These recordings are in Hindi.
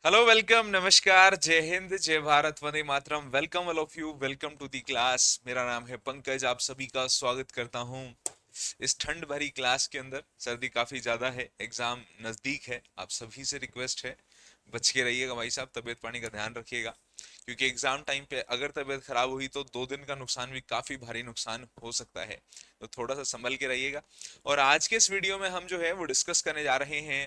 हेलो, वेलकम, नमस्कार, जय हिंद, जय भारत, वंदे मातरम। Welcome all of you, welcome to the class. मेरा नाम है पंकज, आप सभी का स्वागत करता हूँ इस ठंड भरी क्लास के अंदर। सर्दी काफी ज्यादा है, एग्जाम नजदीक है, आप सभी से रिक्वेस्ट है बच के रहिएगा भाई साहब, तबीयत पानी का ध्यान रखिएगा। क्योंकि एग्जाम टाइम पे अगर तबीयत खराब हुई तो 2 दिन का नुकसान भी काफी भारी नुकसान हो सकता है। तो थोड़ा सा संभल के रहिएगा। और आज के इस वीडियो में हम जो है वो डिस्कस करने जा रहे हैं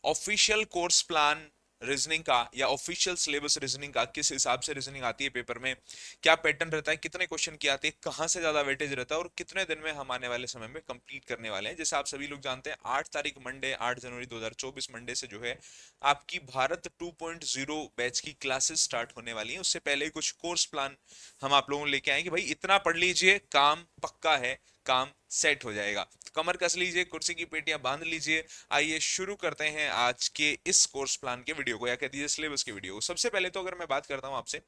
ऑफिशियल कोर्स प्लान रीजनिंग का, या ऑफिशियल सिलेबस रीजनिंग का। किस हिसाब से रीजनिंग आती है पेपर में, क्या पैटर्न रहता है, कितने क्वेश्चन की आती है, कहाँ से ज्यादा वेटेज रहता है, और कितने दिन में हम आने वाले समय में कंप्लीट करने वाले हैं। जैसे आप सभी लोग जानते हैं, 8 तारीख मंडे, 8 जनवरी 2024 मंडे से जो है आपकी भारत 2.0 बैच की क्लासेस स्टार्ट होने वाली हैं। उससे पहले कुछ कोर्स प्लान हम आप लोगों को लेके आए कि भाई इतना पढ़ लीजिए, काम पक्का है, काम सेट हो जाएगा। कमर कस लीजिए, कुर्सी की पेटियां बांध लीजिए। आइए शुरू करते हैं आज के इस कोर्स प्लान के वीडियो को, या कह दीजिए सिलेबस के वीडियो को। सबसे पहले तो अगर मैं बात करता हूं आपसे,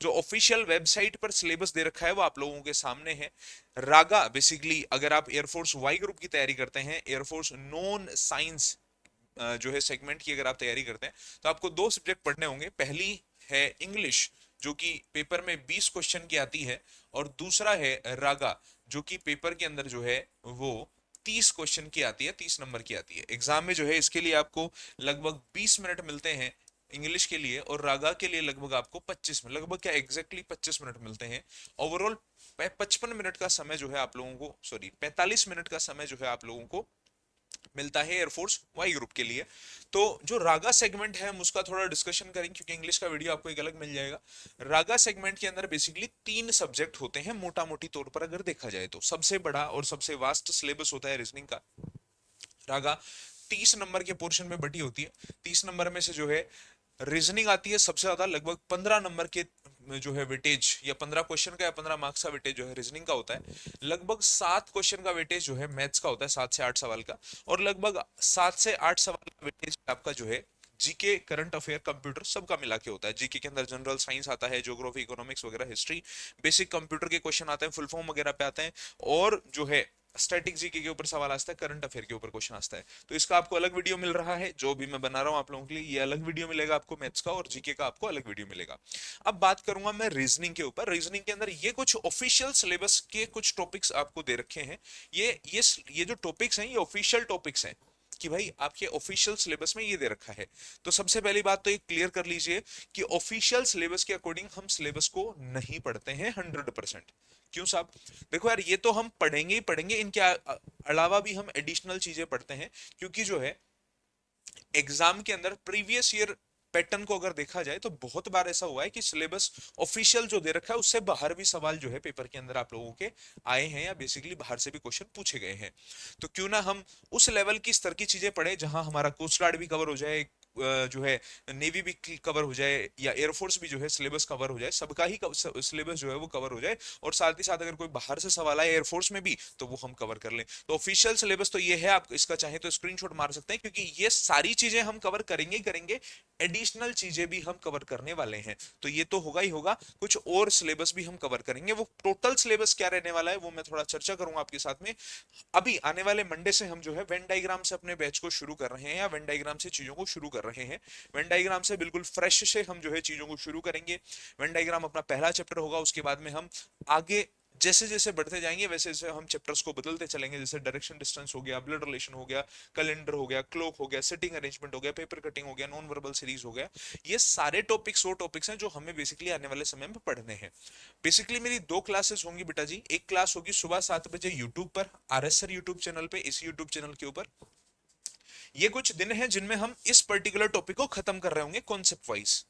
जो ऑफिशियल वेबसाइट पर सिलेबस दे रखा है वो आप लोगों के सामने है। रागा बेसिकली, अगर आप एयरफोर्स वाई ग्रुप की तैयारी करते हैं, एयरफोर्स नॉन साइंस जो है सेगमेंट की अगर आप तैयारी करते हैं, तो आपको 2 सब्जेक्ट पढ़ने होंगे। पहली है इंग्लिश, जो कि पेपर में 20 क्वेश्चन की आती है, और दूसरा है रागा, जो कि पेपर के अंदर जो है वो 30 क्वेश्चन की आती है, 30 नंबर की आती है। एग्जाम में जो है इसके लिए आपको लगभग 20 मिनट मिलते हैं इंग्लिश के लिए, और रागा के लिए लगभग आपको 25 मिनट, लगभग क्या एग्जैक्टली 25 मिनट मिलते हैं। ओवरऑल 55 मिनट का समय जो है आप लोगों को, सॉरी 45 मिनट का समय जो है आप लोगों को मिलता है एयरफोर्स वाई ग्रुप के लिए। तो जो रागा सेगमेंट है हम उसका थोड़ा डिस्कशन करेंगे, क्योंकि इंग्लिश का वीडियो आपको एक अलग मिल जाएगा। रागा सेगमेंट के अंदर बेसिकली 3 सब्जेक्ट होते हैं मोटा मोटी तौर पर अगर देखा जाए तो। सबसे बड़ा और सबसे वास्ट सिलेबस होता है रीजनिंग का। रागा 30 नंबर के पोर्शन में बटी होती है। 30 नंबर में से जो है रीजनिंग आती है सबसे ज्यादा, लगभग 15 नंबर के जो है वेटेज, या 15 क्वेश्चन का या 15 मार्क्स का वेटेज जो है रीजनिंग का होता है। लगभग 7 क्वेश्चन का वेटेज जो है मैथ्स का होता है, 7 से 8 सवाल का। और लगभग 7 से 8 सवाल का वेटेज आपका जो है जीके, करंट अफेयर, कंप्यूटर सबका मिला के होता है। जीके के अंदर जनरल साइंस आता है, ज्योग्राफी, इकोनॉमिक्स वगैरह, हिस्ट्री, बेसिक कंप्यूटर के क्वेश्चन आते हैं, फुल फॉर्म वगैरह पे आते हैं। और जो है स्टैटिक जीके के ऊपर सवाल आता है, करंट अफेयर के ऊपर क्वेश्चन आता है। तो इसका आपको अलग वीडियो मिल रहा है, जो भी मैं बना रहा हूँ आप लोगों के लिए, ये अलग वीडियो मिलेगा आपको मैथ्स का, और जीके का आपको अलग वीडियो मिलेगा। अब बात करूंगा मैं रीजनिंग के ऊपर। रीजनिंग के अंदर ये कुछ ऑफिशियल सिलेबस के कुछ टॉपिक्स आपको दे रखे हैं। ये जो टॉपिक्स हैं ये ऑफिशियल टॉपिक्स हैं, कि भाई आपके ऑफिशियल सिलेबस में ये दे रखा है। तो सबसे पहली बात तो ये क्लियर कर लीजिए कि ऑफिशियल सिलेबस के अकॉर्डिंग हम सिलेबस को नहीं पढ़ते हैं 100%। क्यों साहब? देखो यार, ये तो हम पढ़ेंगे ही पढ़ेंगे, इनके अलावा भी हम एडिशनल चीजें पढ़ते हैं। क्योंकि जो है एग्जाम के अंदर प्रीवियस ईयर पैटर्न को अगर देखा जाए तो बहुत बार ऐसा हुआ है कि सिलेबस ऑफिशियल जो दे रखा है उससे बाहर भी सवाल जो है पेपर के अंदर आप लोगों के आए हैं, या बेसिकली बाहर से भी क्वेश्चन पूछे गए हैं। तो क्यों ना हम उस लेवल की स्तर की चीजें पढ़े जहां हमारा कोस्ट गार्ड भी कवर हो जाए, जो है नेवी भी कवर हो जाए, या एयरफोर्स भी जो है सिलेबस कवर हो जाए, सबका ही सिलेबस जो है वो कवर हो जाए। और साथ ही साथ अगर कोई बाहर से सवाल आए एयरफोर्स में भी, तो वो हम कवर कर लें। तो ऑफिशियल सिलेबस तो ये है, आप इसका चाहे तो स्क्रीनशॉट मार सकते हैं, क्योंकि ये सारी चीजें हम कवर करेंगे ही करेंगे, एडिशनल चीजें भी हम कवर करने वाले हैं। तो ये तो होगा ही होगा, कुछ और सिलेबस भी हम कवर करेंगे। वो टोटल सिलेबस क्या रहने वाला है वो मैं थोड़ा चर्चा करूंगा आपके साथ में। अभी आने वाले मंडे से हम जो है वेन डायग्राम से अपने बैच को शुरू कर रहे हैं, या वेन डायग्राम से चीजों को शुरू कर रहे हैं। वेन डायग्राम से बिल्कुल फ्रेश से हम जो है चीजों को शुरू करेंगे। वेन डायग्राम अपना पहला चैप्टर होगा, उसके बाद में हम आगे जैसे जैसे बढ़ते जाएंगे वैसे वैसे हम चैप्टर्स को बदलते चलेंगे। जैसे डायरेक्शन डिस्टेंस हो गया, ब्लड रिलेशन हो गया, कैलेंडर हो गया, क्लॉक हो गया, सिटिंग अरेंजमेंट हो गया, पेपर कटिंग हो गया, नॉन वर्बल सीरीज हो गया। ये सारे टॉपिक्स वो टॉपिक्स हैं जो हमें बेसिकली आने वाले समय में पढ़ने हैं। बेसिकली मेरी 2 क्लासेस होंगी बेटा जी। एक क्लास होगी सुबह 7 बजे यूट्यूब पर, R S sir YouTube channel पे, इस यूट्यूब चैनल के ऊपर। ये कुछ दिन हैं जिनमें हम इस पर्टिकुलर टॉपिक को खत्म कर रहे होंगे कॉन्सेप्ट वाइज।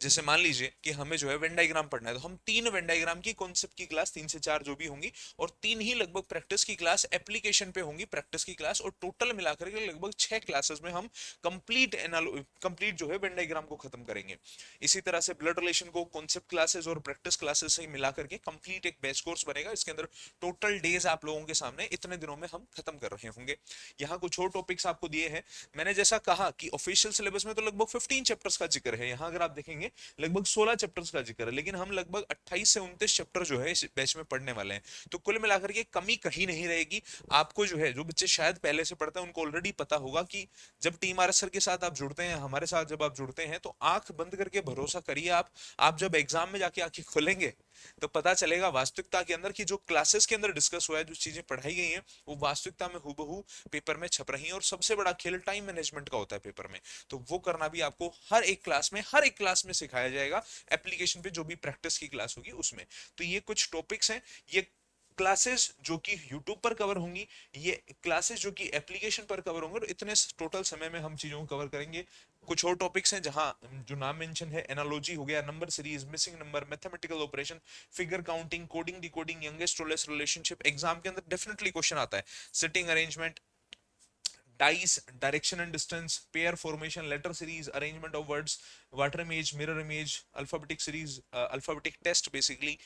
जैसे मान लीजिए कि हमें जो है वेन डायग्राम पढ़ना है, तो हम 3 वेन डायग्राम की कॉन्सेप्ट की क्लास, 3 से 4 जो भी होंगी, और 3 ही लगभग प्रैक्टिस की क्लास एप्लीकेशन पे होंगी, प्रैक्टिस की क्लास। और टोटल मिलाकर के लगभग 6 क्लासेस में हम कंप्लीट जो है वेन डायग्राम को खत्म करेंगे। इसी तरह से ब्लड रिलेशन को कॉन्सेप्ट क्लासेस और प्रैक्टिस क्लासेस से मिलाकर के कंप्लीट एक बैच कोर्स बनेगा। इसके अंदर टोटल डेज आप लोगों के सामने इतने दिनों में हम खत्म कर रहे होंगे। यहाँ कुछ और टॉपिक्स आपको दिए हैं। मैंने जैसा कहा कि ऑफिशियल सिलेबस में तो लगभग 15 चैप्टर्स का जिक्र है। यहाँ अगर आप देखेंगे करेंगे, लगभग 16 चैप्टर्स का जिक्र है, लेकिन हम लगभग 28 से 29 चैप्टर जो है इस बैच में पढ़ने वाले हैं। तो कुल मिलाकर के कमी कहीं नहीं रहेगी। आपको जो है, जो बच्चे शायद पहले से पढ़ते हैं उनको ऑलरेडी पता होगा कि जब टीम आर सर के साथ आप जुड़ते हैं, हमारे साथ जब आप जुड़ते हैं, तो आंख बंद करके भरोसा करिए, आप जब एग्जाम में जाके आंखें खोलेंगे तो पता चलेगा वास्तविकता के अंदर कि जो क्लासेस के अंदर डिस्कस हुआ है, जो चीजें पढ़ाई गई हैं, वो वास्तविकता में हूबहू पेपर में छप रही हैं। और सबसे बड़ा खेल टाइम मैनेजमेंट का होता है पेपर में, तो वो करना भी आपको हर एक क्लास में सिखाया जाएगा, एप्लीकेशन पे जो भी प्रैक्टिस की क्लास होगी उसमें। तो ये कुछ टॉपिक्स हैं, ये क्लासेस जो कि YouTube पर कवर होंगी, ये क्लासेस जो कि एप्लीकेशन पर कवर होंगे, और इतने टोटल समय में हम चीजों को कवर करेंगे। कुछ और टॉपिक्स हैं जहां जो नाम मेंशन है, एनालॉजी हो गया, number series, missing number, mathematical operation, figure counting, coding decoding, youngest tallest relationship, exam के अंदर डेफिनेटली क्वेश्चन आता है, sitting arrangement, dice, direction and distance, pair formation, letter series, arrangement of words, water image, mirror image, alphabetic series, alphabetic test basically,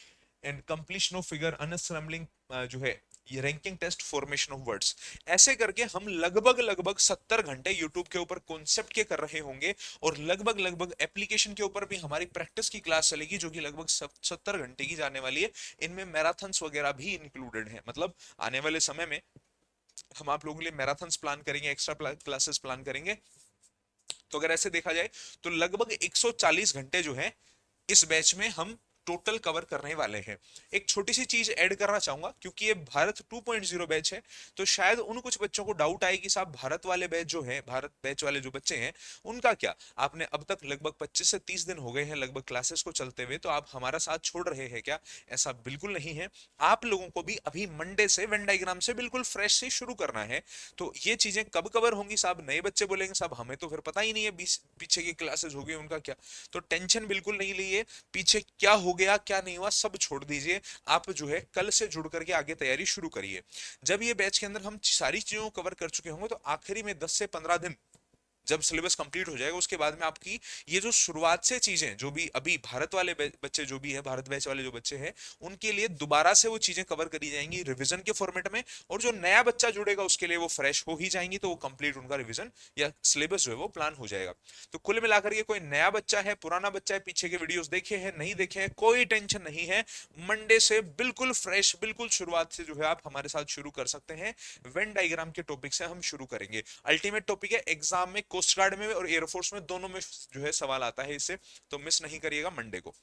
and completion of figure, unscrambling जो है, ये ranking test, formation of words. ऐसे करके हम लगभग लगभग 70 घंटे यूट्यूब के ऊपर कॉन्सेप्ट के कर रहे होंगे, और लगभग लगभग एप्लीकेशन के ऊपर भी हमारी प्रैक्टिस की क्लास चलेगी, जो कि लगभग 70 घंटे की जाने वाली है। इनमें मैराथन्स वगैरह भी इंक्लूडेड है, मतलब आने वाले समय में हम आप लोगों के लिए मैराथन्स प्लान करेंगे, एक्स्ट्रा क्लासेस प्लान करेंगे। तो अगर ऐसे देखा जाए तो लगभग 140 घंटे जो है इस बैच में हम टोटल कवर करने वाले हैं। एक छोटी सी चीज ऐड करना चाहूंगा, क्योंकि ये भारत 2.0 बैच है, तो शायद उन कुछ बच्चों को डाउट आए कि साहब भारत वाले बैच जो है, भारत बैच वाले जो बच्चे हैं उनका क्या, आपने अब तक लगभग 25 से 30 दिन हो गए हैं लगभग क्लासेस को चलते हुए, तो आप हमारा साथ छोड़ रहे हैं क्या? ऐसा बिल्कुल नहीं है। आप लोगों को भी अभी मंडे से वेन डायग्राम से बिल्कुल फ्रेश से शुरू करना है। तो ये चीजें कब कवर होंगी साहब? नए बच्चे बोलेंगे साहब हमें तो फिर पता ही नहीं है, पीछे की क्लासेस हो गई उनका क्या। तो टेंशन बिल्कुल नहीं लीजिए, पीछे क्या हो गया क्या नहीं हुआ सब छोड़ दीजिए, आप जो है कल से जुड़ करके आगे तैयारी शुरू करिए। जब ये बैच के अंदर हम सारी चीजों को कवर कर चुके होंगे, तो आखिरी में 10 से 15 दिन जब सिलेबस कंप्लीट हो जाएगा, उसके बाद में आपकी ये जो शुरुआत से चीजें, जो भी अभी भारत वाले बच्चे जो भी है, भारत बैच वाले जो बच्चे हैं, उनके लिए दोबारा से वो चीजें कवर करी जाएंगी रिवीजन के फॉर्मेट में, और जो नया बच्चा जुड़ेगा उसके लिए वो फ्रेश हो ही जाएंगी, तो वो कंप्लीट उनका रिवीजन या सिलेबस जो है वो प्लान हो जाएगा। तो कुल मिलाकर ये कोई नया बच्चा है, पुराना बच्चा है, पीछे के वीडियोस देखे हैं नहीं देखे हैं, कोई टेंशन नहीं है। मंडे से बिल्कुल फ्रेश, बिल्कुल शुरुआत से जो है आप हमारे साथ शुरू कर सकते हैं। वेन डायग्राम के टॉपिक से हम शुरू करेंगे। अल्टीमेट टॉपिक है, एग्जाम में कोस्ट गार्ड में और एयरफोर्स में दोनों में जो है सवाल आता है इससे, तो मिस नहीं करिएगा मंडे को।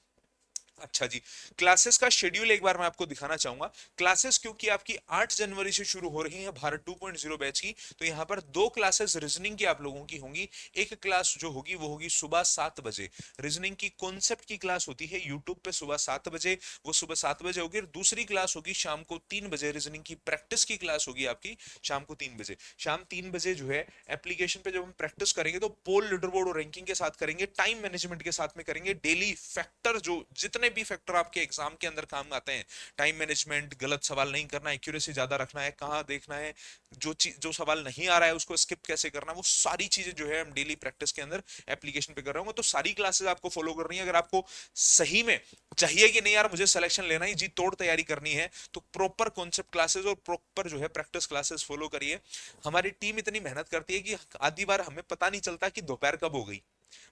अच्छा जी, क्लासेस का शेड्यूल एक बार मैं आपको दिखाना चाहूंगा। क्लासेस क्योंकि आपकी 8 जनवरी से शुरू हो रही है भारत 2.0 बैच की, तो यहाँ पर 2 क्लासेस रीजनिंग की आप लोगों की होंगी। एक क्लास जो होगी वो होगी सुबह 7 बजे, रीजनिंग की कॉन्सेप्ट की क्लास होती है यूट्यूब पे सुबह 7 बजे, वो सुबह 7 बजे होगी। दूसरी क्लास होगी शाम को 3 बजे, रीजनिंग की प्रैक्टिस की क्लास होगी आपकी शाम को 3 बजे। शाम 3 बजे जो है एप्लीकेशन पे जब हम प्रैक्टिस करेंगे, तो पोल, लीडर बोर्ड और रैंकिंग के साथ करेंगे, टाइम मैनेजमेंट के साथ में करेंगे, डेली फैक्टर जो जितने भी फैक्टर आपके एग्जाम के अंदर काम आते हैं, टाइम मैनेजमेंट, गलत सवाल नहीं करना, एक्यूरेसी ज्यादा रखना है, कहां देखना है, जो सवाल नहीं आ रहा है उसको स्किप कैसे करना, वो सारी चीजें जो है हम डेली प्रैक्टिस के अंदर एप्लीकेशन पे कर रहे होंगे। तो सारी क्लासेस आपको फॉलो करनी है। अगर आपको सही में चाहिए कि नहीं यार मुझे सिलेक्शन लेना ही, जी तोड़ तैयारी करनी है, तो प्रॉपर कॉन्सेप्ट क्लासेस और प्रॉपर जो है प्रैक्टिस क्लासेस फॉलो करिए। हमारी टीम इतनी मेहनत करती है कि आधी बार हमें पता नहीं चलता कि दोपहर कब हो गई,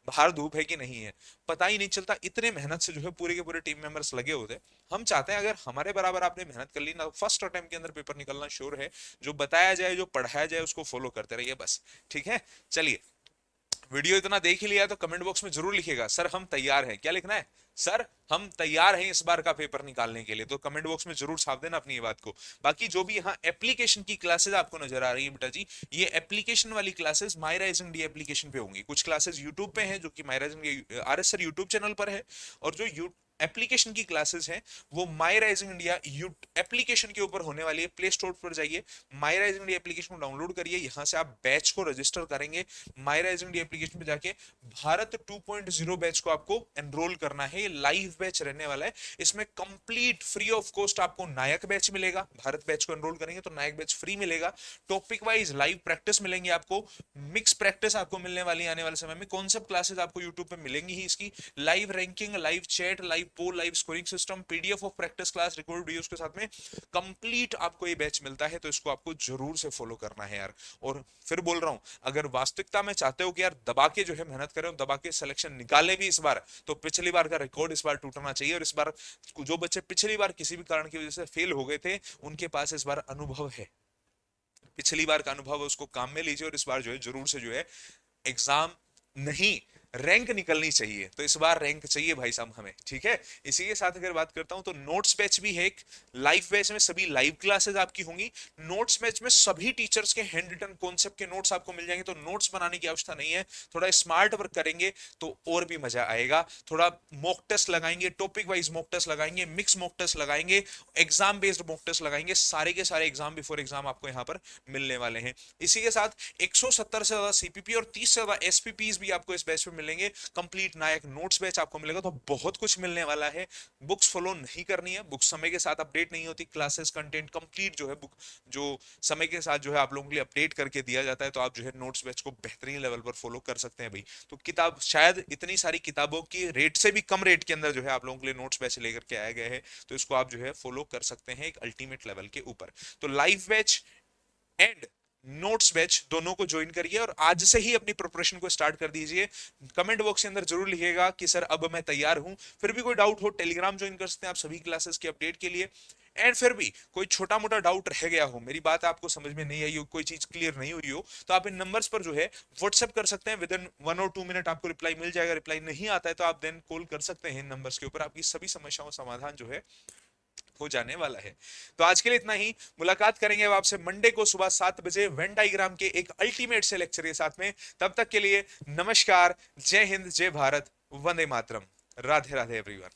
बाहर धूप है कि नहीं है, पता ही नहीं चलता। इतने मेहनत से जो है पूरे के पूरे टीम मेंबर्स लगे होते हैं। हम चाहते हैं अगर हमारे बराबर आपने मेहनत कर ली ना, फर्स्ट अटेम्प्ट के अंदर पेपर निकलना श्योर है। जो बताया जाए, जो पढ़ाया जाए उसको फॉलो करते रहिए बस, ठीक है। चलिए, वीडियो इतना देख ही लिया तो कमेंट बॉक्स में जरूर लिखिएगा सर हम तैयार हैं। क्या लिखना है? सर हम तैयार हैं इस बार का पेपर निकालने के लिए। तो कमेंट बॉक्स में जरूर छाप देना अपनी ये बात को। बाकी जो भी यहाँ एप्लीकेशन की क्लासेस आपको नजर आ रही है बेटा जी, ये एप्लीकेशन वाली क्लासेस माई राइजिंग डी एप्लीकेशन पे होंगी। कुछ क्लासेस यूट्यूब पे हैं जो कि माई rising RS sir YouTube channel पर है, और जो एप्लीकेशन की क्लासेस हैं वो माई राइजिंग इंडिया एप्लीकेशन के ऊपर होने वाली है। प्ले स्टोर पर जाइए, माई राइजिंग इंडिया एप्लीकेशन को डाउनलोड करिए, यहां से आप बैच को रजिस्टर करेंगे। माई राइजिंग इंडिया एप्लीकेशन पे जाके भारत 2.0 बैच को आपको एनरोल करना है। ये लाइव बैच रहने वाला है, इसमें कंप्लीट फ्री ऑफ कॉस्ट आपको नायक बैच मिलेगा। भारत बैच को एनरोल करेंगे तो नायक बैच फ्री मिलेगा। टॉपिक वाइज लाइव प्रैक्टिस मिलेंगे आपको, मिक्स प्रैक्टिस आपको मिलने वाली आने वाले समय में। कॉन्सेप्ट क्लासेस आपको यूट्यूब पे मिलेंगी ही, इसकी live ranking, live chat, live poll live scoring system, PDF of practice class, record videos के साथ में कंप्लीट आपको ये बैच मिलता है, तो इसको आपको जरूर से फॉलो करना है यार। और फिर बोल रहा हूं, अगर वास्तविकता में चाहते हो कि यार दबा के जो है मेहनत करें और दबा के सिलेक्शन निकाले भी इस बार, तो पिछली बार का रिकॉर्ड इस बार टूटना चाहिए। और इस बार जो बच्चे पिछली बार किसी भी कारण की वजह से फेल हो गए थे, उनके पास इस बार अनुभव है, पिछली बार का अनुभव है, उसको काम में लीजिए और इस बार जो है जरूर से जो है एग्जाम नहीं, रैंक निकलनी चाहिए। तो इस बार रैंक चाहिए भाई साहब हमें, ठीक है। इसी के साथ अगर बात करता हूं तो नोट्स बैच भी है एक, लाइव बैच में सभी लाइव क्लासेस आपकी होंगी। नोट्स बैच में सभी टीचर्स के हैंड रिटन कॉन्सेप्ट के नोट्स आपको मिल जाएंगे, तो नोट्स बनाने की आवश्यकता नहीं है। थोड़ा स्मार्ट वर्क करेंगे तो और भी मजा आएगा। थोड़ा मॉक टेस्ट लगाएंगे, टॉपिक वाइज मॉक टेस्ट लगाएंगे, मिक्स मॉक टेस्ट लगाएंगे, एग्जाम बेस्ड मॉक टेस्ट लगाएंगे, सारे के सारे एग्जाम बिफोर एग्जाम आपको यहाँ पर मिलने वाले हैं। इसी के साथ 170 से ज्यादा सीपीपी और 30 से ज्यादा एसपीपीज भी आपको इस बैच में मिलेंगे। कंप्लीट नायक नोट्स बैच आपको मिलेगा, तो बहुत कुछ मिलने वाला है। बुक्स फॉलो नहीं करनी है, बुक्स समय के साथ अपडेट नहीं होती, क्लासेस कंटेंट कंप्लीट जो है बुक जो समय के साथ जो है आप लोगों के लिए अपडेट करके दिया जाता है, तो आप जो है नोट्स बैच को बेहतरीन लेवल पर फॉलो कर सकते हैं भाई। तो किताब शायद इतनी सारी किताबों की रेट से भी कम रेट के अंदर जो है आप लोगों के लिए नोट्स बैच लेकर के आया गया है, तो इसको आप जो है फॉलो कर सकते हैं एक अल्टीमेट लेवल के ऊपर। तो live batch and notes batch दोनों को ज्वाइन करिए और आज से ही अपनी प्रिपरेशन को स्टार्ट कर दीजिए। कमेंट बॉक्स के अंदर जरूर लिखिएगा कि सर अब मैं तैयार हूं। फिर भी कोई डाउट हो, टेलीग्राम ज्वाइन कर सकते हैं आप सभी क्लासेस के अपडेट के लिए। एंड फिर भी कोई छोटा मोटा डाउट रह गया हो, मेरी बात आपको समझ में नहीं आई हो, कोई चीज क्लियर नहीं हुई हो, तो आप इन नंबर्स पर जो है व्हाट्सएप कर सकते हैं। विद इन 1 और 2 मिनट आपको रिप्लाई मिल जाएगा। रिप्लाई नहीं आता है तो आप देन कॉल कर सकते हैं इन नंबर्स के ऊपर, आपकी सभी समस्याओं का समाधान जो है हो जाने वाला है। तो आज के लिए इतना ही। मुलाकात करेंगे अब आपसे मंडे को सुबह 7 बजे वेन डायग्राम के एक अल्टीमेट से लेक्चर के साथ में। तब तक के लिए नमस्कार, जय हिंद, जय भारत, वंदे मातरम, राधे राधे एवरीवन।